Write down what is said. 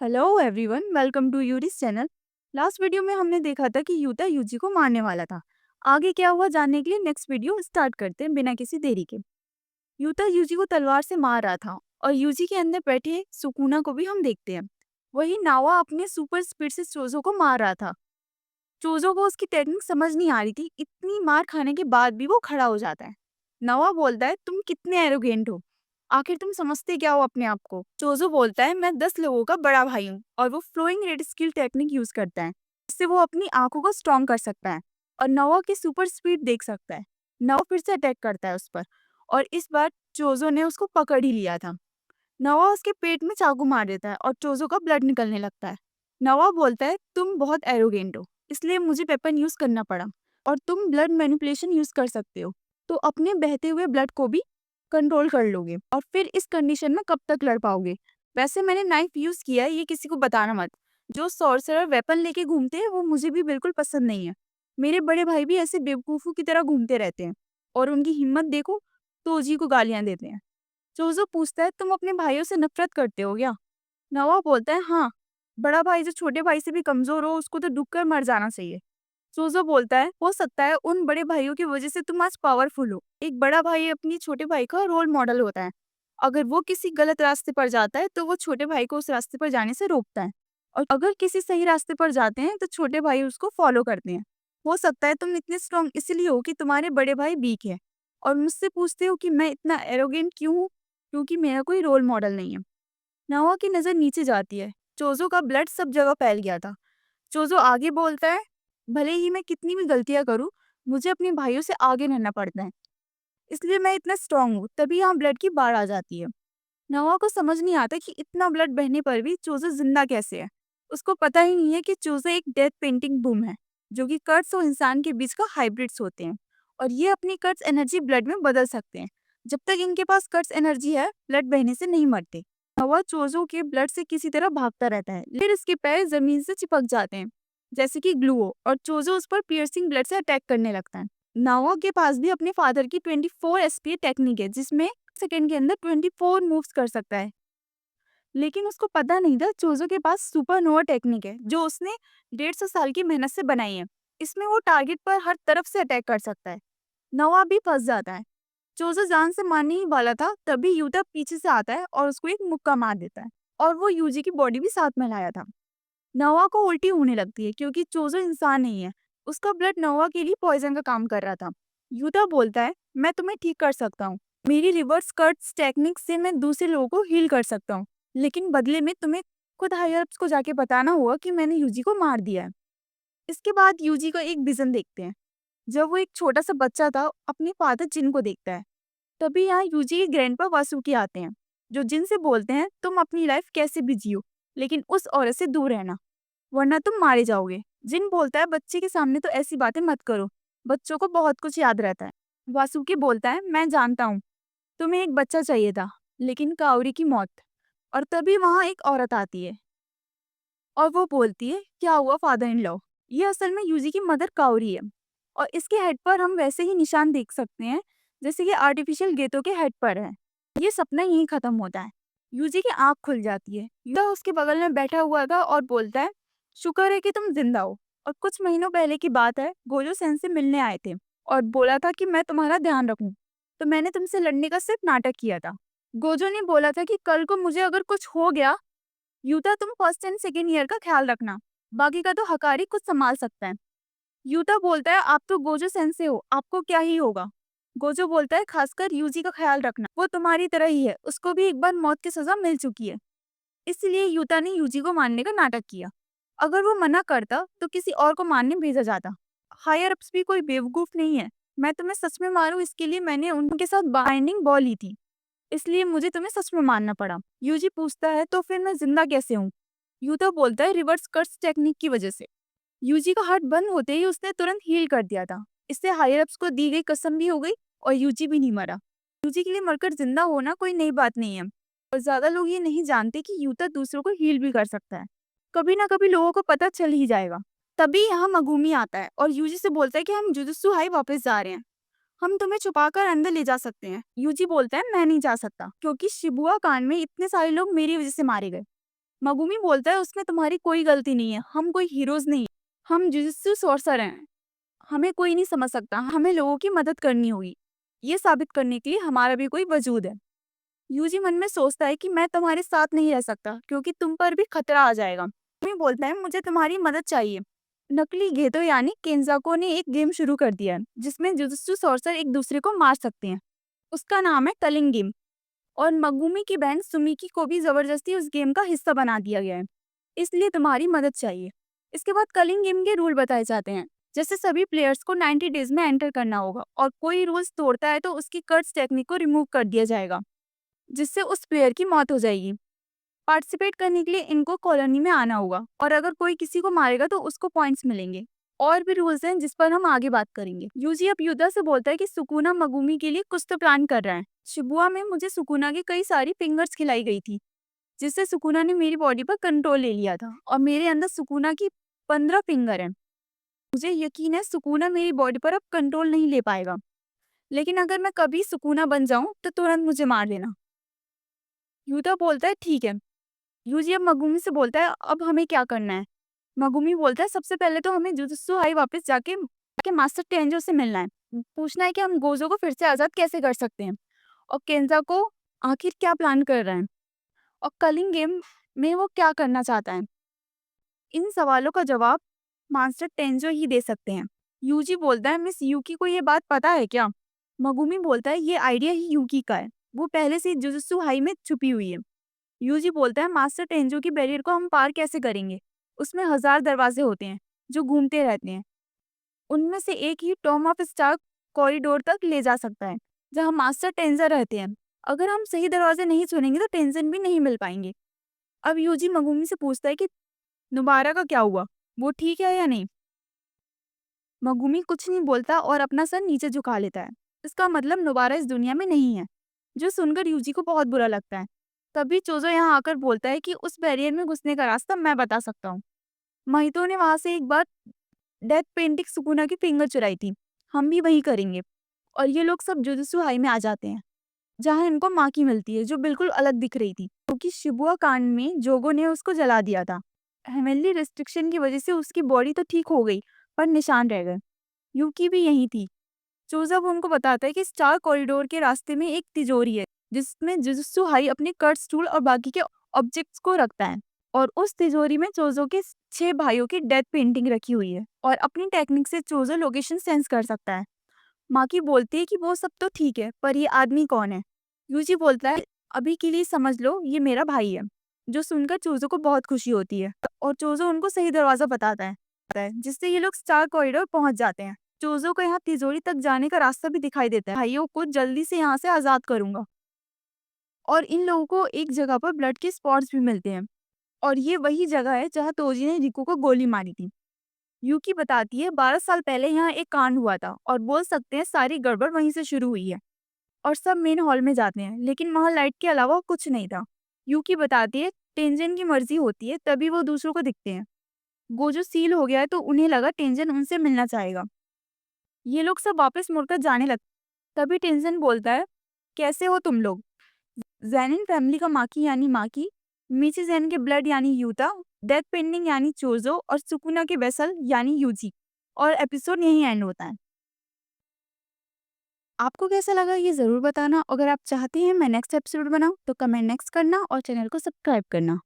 Hello everyone, welcome to यूरिस channel. Last video में हमने देखा था कि यूता यूजी को मारने वाला था। आगे क्या हुआ जानने के लिए नेक्स्ट वीडियो स्टार्ट करते हैं बिना किसी देरी के। यूता यूजी को तलवार से मार रहा था और यूजी के अंदर बैठे सुकुना को भी हम देखते हैं। वही नावा अपने सुपर स्पीड से चोजो को मार रहा था। चोजो को उसकी टेक्निक समझ नहीं आ रही थी। इतनी मार खाने के बाद भी वो खड़ा हो जाता है। नवा बोलता है, तुम कितने एरोगेंट हो, आखिर तुम समझते क्या हो अपने आप को। चोजो बोलता है, मैं 10 लोगों का बड़ा भाई हूँ और वो flowing red skill technique use करता है। इससे वो अपनी आंखों को स्ट्रॉन्ग कर सकता है और नवा की सुपर स्पीड देख सकता है। नवा फिर से अटैक करता है उस पर और इस बार चोजो ने उसको पकड़ ही लिया था। नवा उसके पेट में चाकू मार देता है और चोजो का ब्लड निकलने लगता है। नवा बोलता है, तुम बहुत एरोगेंट हो, इसलिए मुझे वेपन यूज करना पड़ा और तुम ब्लड मैनिपुलेशन यूज कर सकते हो, तो अपने बहते हुए ब्लड को भी कंट्रोल कर लोगे और फिर इस कंडीशन में कब तक लड़ पाओगे। वैसे मैंने नाइफ यूज किया है, ये किसी को बताना मत। जो सॉर्सरर वेपन लेके घूमते हैं वो मुझे भी बिल्कुल पसंद नहीं है। मेरे बड़े भाई भी ऐसे बेवकूफों की तरह घूमते रहते हैं और उनकी हिम्मत देखो, तो जी को गालियां देते हैं। जोजो पूछता है, तुम अपने भाइयों से नफरत करते हो क्या? नवा बोलता है, हाँ, बड़ा भाई जो छोटे भाई से भी कमजोर हो उसको तो डूबकर मर जाना चाहिए। जोजो बोलता है, हो सकता है उन बड़े भाइयों की वजह से तुम आज पावरफुल हो। एक बड़ा भाई अपनी छोटे भाई का रोल मॉडल होता है। अगर वो किसी गलत रास्ते पर जाता है तो वो छोटे भाई को उस रास्ते पर जाने से रोकता है, और अगर किसी सही रास्ते पर जाते हैं तो छोटे भाई उसको फॉलो करते हैं। हो सकता है तुम इतने स्ट्रांग इसलिए हो कि तुम्हारे बड़े भाई वीक है और मुझसे पूछते हो कि मैं इतना एरोगेंट क्यों हूँ, क्योंकि मेरा कोई रोल मॉडल नहीं है। नवा की नजर नीचे जाती है। चोजो का ब्लड सब जगह फैल गया था। चोजो आगे बोलता है, भले ही मैं कितनी भी गलतियां करूं, मुझे अपने भाइयों से आगे रहना पड़ता है, इसलिए मैं इतना स्ट्रांग हूँ। तभी यहाँ ब्लड की बाढ़ आ जाती है। नवा को समझ नहीं आता कि इतना ब्लड बहने पर भी चोजो जिंदा कैसे है। उसको पता ही नहीं है कि चोजो एक डेथ पेंटिंग बूम है, जो कि कर्ट्स और इंसान के बीच का हाइब्रिड्स होते हैं और ये अपनी कर्ट्स एनर्जी ब्लड में बदल सकते हैं। जब तक इनके पास कर्ट्स एनर्जी है, ब्लड बहने से नहीं मरते। नवा चोजो के ब्लड से किसी तरह भागता रहता है, फिर इसके पैर जमीन से चिपक जाते हैं जैसे कि ग्लू हो, और चोजो उस पर पियर्सिंग ब्लड से अटैक करने लगता है। नाओ के पास भी अपने फादर की 24 एसपी टेक्निक है, जिसमें सेकंड के अंदर 24 मूव्स कर सकता है। लेकिन उसको पता नहीं था चोजो के पास सुपरनोवा टेक्निक है, जो उसने 150 साल की मेहनत से बनाई है। इसमें वो टारगेट पर हर तरफ से अटैक कर सकता है। नवा भी फंस जाता है। चोजो जान से मारने ही वाला था, तभी यूटा पीछे से आता है और उसको एक मुक्का मार देता है, और वो यूजी की बॉडी भी साथ में लाया था। नवा को उल्टी होने लगती है क्योंकि चोजो इंसान नहीं है। उसका ब्लड नवा के लिए पॉइजन का काम कर रहा था। यूता बोलता है, मैं तुम्हें ठीक कर सकता हूँ। मेरी रिवर्स कर्ट्स टेक्निक से मैं दूसरे लोगों को हील कर सकता हूँ, लेकिन बदले में तुम्हें खुद हायर अप्स को जाके बताना होगा कि मैंने यूजी को मार दिया है। इसके बाद यूजी का एक विजन देखते हैं। जब वो एक छोटा सा बच्चा था, अपने फादर जिन को देखता है। तभी यहाँ यूजी के ग्रैंडपा वासुकी आते हैं, जो जिन से बोलते हैं, तुम अपनी लाइफ कैसे भी जियो, लेकिन उस औरत से दूर रहना, वरना तुम मारे जाओगे। जिन बोलता है, बच्चे के सामने तो ऐसी बातें मत करो, बच्चों को बहुत कुछ याद रहता है। वासुकी बोलता है, मैं जानता हूँ तुम्हें एक बच्चा चाहिए था, लेकिन काओरी की मौत। और तभी वहां एक औरत आती है और वो बोलती है, क्या हुआ फादर इन लॉ? ये असल में यूजी की मदर काओरी है और इसके हेड पर हम वैसे ही निशान देख सकते हैं जैसे कि आर्टिफिशियल गेटों के हेड पर है। ये सपना यहीं खत्म होता है। यूजी की आंख खुल जाती है। युदा उसके बगल में बैठा हुआ था और बोलता है, शुक्र है कि तुम जिंदा हो। और कुछ महीनों पहले की बात है, गोजो सेन से मिलने आए थे और बोला था कि मैं तुम्हारा ध्यान रखूं, तो मैंने तुमसे लड़ने का सिर्फ नाटक किया था। गोजो ने बोला था कि कल को मुझे अगर कुछ हो गया, यूता तुम फर्स्ट एंड सेकेंड ईयर का ख्याल रखना, बाकी का तो हकारी खुद संभाल सकता है। यूता बोलता है, आप तो गोजो सेंसे हो, आपको क्या ही होगा। गोजो बोलता है, खासकर यूजी का ख्याल रखना, वो तुम्हारी तरह ही है, उसको भी एक बार मौत की सजा मिल चुकी है। इसलिए यूता ने यूजी को मारने का नाटक किया। अगर वो मना करता तो किसी और को मारने भेजा जाता। हायर अप्स भी कोई बेवकूफ नहीं है। मैं तुम्हें सच में मारूं, इसके लिए मैंने उनके साथ बाइंडिंग बॉल ली थी, इसलिए मुझे तुम्हें सच में मारना पड़ा। यूजी पूछता है, तो फिर मैं जिंदा कैसे हूँ? यूता बोलता है, रिवर्स कर्स टेक्निक की वजह से। यूजी का हार्ट बंद होते ही उसने तुरंत हील कर दिया था। इससे हायर अप्स को दी गई कसम भी हो गई और यूजी भी नहीं मरा। यूजी के लिए मरकर जिंदा होना कोई नई बात नहीं है, और ज्यादा लोग ये नहीं जानते कि यूता दूसरों को हील भी कर सकता है। कभी ना कभी लोगों को पता चल ही जाएगा। तभी यहाँ मगूमी आता है और यूजी से बोलता है कि हम जुजुत्सु हाई वापस जा रहे हैं, हम तुम्हें छुपाकर अंदर ले जा सकते हैं। यूजी बोलता है, मैं नहीं जा सकता, क्योंकि शिबुया कांड में इतने सारे लोग मेरी वजह से मारे गए। मगुमी बोलता है उसमें तुम्हारी कोई गलती नहीं है, हम कोई हीरोज नहीं, हम जुजुत्सु सॉर्सर हैं, हमें कोई नहीं समझ सकता, हमें लोगों की मदद करनी होगी, ये साबित करने के लिए हमारा भी कोई वजूद है। यूजी मन में सोचता है कि मैं तुम्हारे साथ नहीं रह सकता क्योंकि तुम पर भी खतरा आ जाएगा। मगुमी बोलता है मुझे तुम्हारी मदद चाहिए। नकली घेतो यानी केंजाको ने एक गेम शुरू कर दिया है जिसमें जुजुत्सु सॉर्सर एक दूसरे को मार सकते हैं। उसका नाम है कलिंग गेम, और मगुमी की बहन सुमिकी को भी जबरदस्ती उस गेम का हिस्सा बना दिया गया है, इसलिए तुम्हारी मदद चाहिए। इसके बाद कलिंग गेम के रूल बताए जाते हैं, जैसे सभी प्लेयर्स को 90 डेज में एंटर करना होगा और कोई रूल्स तोड़ता है तो उसकी कर्ट्स टेक्निक को रिमूव कर दिया जाएगा, जिससे उस प्लेयर की मौत हो जाएगी। पार्टिसिपेट करने के लिए इनको कॉलोनी में आना होगा और अगर कोई किसी को मारेगा तो उसको पॉइंट्स मिलेंगे। और भी रूल्स हैं जिस पर हम आगे बात करेंगे। यूजी अब युदा से बोलता है कि सुकुना मगुमी के लिए कुछ तो प्लान कर रहा है। शिबुआ में मुझे सुकुना की कई सारी फिंगर्स खिलाई गई थी, जिससे सुकुना ने मेरी बॉडी पर कंट्रोल ले लिया था और मेरे अंदर सुकुना की 15 फिंगर है। मुझे यकीन है सुकुना मेरी बॉडी पर अब कंट्रोल नहीं ले पाएगा, लेकिन अगर मैं कभी सुकुना बन जाऊं तो तुरंत मुझे मार देना। युदा बोलता है ठीक है। यूजी अब मगुमी से बोलता है अब हमें क्या करना है। मगुमी बोलता है सबसे पहले तो हमें जुजुत्सु हाई वापस जाके मास्टर टेंजो से मिलना है, पूछना है कि हम गोजो को फिर से आजाद कैसे कर सकते हैं और केंजा को आखिर क्या प्लान कर रहा है और कलिंग गेम में वो क्या करना चाहता है। इन सवालों का जवाब मास्टर टेंजो ही दे सकते हैं। यूजी बोलता है मिस यूकी को ये बात पता है क्या। मगुमी बोलता है ये आइडिया ही यूकी का है, वो पहले से ही जुजुत्सु हाई में छुपी हुई है। यूजी बोलता है मास्टर टेंजो की बैरियर को हम पार कैसे करेंगे, उसमें 1000 दरवाजे होते हैं जो घूमते रहते हैं, उनमें से एक ही टॉम ऑफ स्टार कॉरिडोर तक ले जा सकता है जहां मास्टर टेंजर रहते हैं। अगर हम सही दरवाजे नहीं चुनेंगे तो टेंशन भी नहीं मिल पाएंगे। अब यूजी मगुमी से पूछता है कि नुबारा का क्या हुआ, वो ठीक है या नहीं। मगुमी कुछ नहीं बोलता और अपना सर नीचे झुका लेता है। इसका मतलब नुबारा इस दुनिया में नहीं है, जो सुनकर यूजी को बहुत बुरा लगता है। तभी चोजो यहाँ आकर बोलता है कि उस बैरियर में घुसने का रास्ता मैं बता सकता हूँ। महितो ने वहां से एक बार डेथ पेंटिंग सुकुना की फिंगर चुराई थी, हम भी वही करेंगे। और ये लोग सब जुजुत्सु हाई में आ जाते हैं जहाँ इनको माँ की मिलती है, जो बिल्कुल अलग दिख रही थी क्योंकि शिबुआ कांड में जोगो ने उसको जला दिया था। हेमनली रिस्ट्रिक्शन की वजह से उसकी बॉडी तो ठीक हो गई पर निशान रह गए। यूकी भी यही थी। जोसेफ उनको बताता है कि स्टार कॉरिडोर के रास्ते में एक तिजोरी है जिसमें जुजुत्सु हाई अपने कट स्टूल और बाकी के ऑब्जेक्ट्स को रखता है, और उस तिजोरी में चोजो के 6 भाइयों की डेथ पेंटिंग रखी हुई है और अपनी टेक्निक से चोजो लोकेशन सेंस कर सकता है। माकी बोलती है कि वो सब तो ठीक है पर ये आदमी कौन है। यूजी बोलता है अभी के लिए समझ लो ये मेरा भाई है, जो सुनकर चोजो को बहुत खुशी होती है और चोजो उनको सही दरवाजा बताता है जिससे ये लोग स्टार कॉरिडोर पहुंच जाते हैं। चोजो को यहाँ तिजोरी तक जाने का रास्ता भी दिखाई देता है। भाइयों को जल्दी से यहाँ से आजाद करूंगा। और इन लोगों को एक जगह पर ब्लड के स्पॉट्स भी मिलते हैं और ये वही जगह है जहाँ तोजी ने रिको को गोली मारी थी। यूकी बताती है 12 साल पहले यहाँ एक कांड हुआ था और बोल सकते हैं सारी गड़बड़ वहीं से शुरू हुई है। और सब मेन हॉल में जाते हैं लेकिन वहाँ लाइट के अलावा कुछ नहीं था। यूकी बताती है टेंजन की मर्जी होती है तभी वो दूसरों को दिखते हैं। गोजो सील हो गया है तो उन्हें लगा टेंजन उनसे मिलना चाहेगा। ये लोग सब वापस मुड़कर जाने लगते। तभी टेंजन बोलता है कैसे हो तुम लोग। जैनिन फैमिली का माकी यानी माकी, मिची जैन के ब्लड यानी यूता, डेथ पेंडिंग यानी चोजो और सुकुना के वेसल यानी यूजी। और एपिसोड यहीं एंड होता है। आपको कैसा लगा ये ज़रूर बताना। अगर आप चाहते हैं मैं नेक्स्ट एपिसोड बनाऊं तो कमेंट नेक्स्ट करना और चैनल को सब्सक्राइब करना।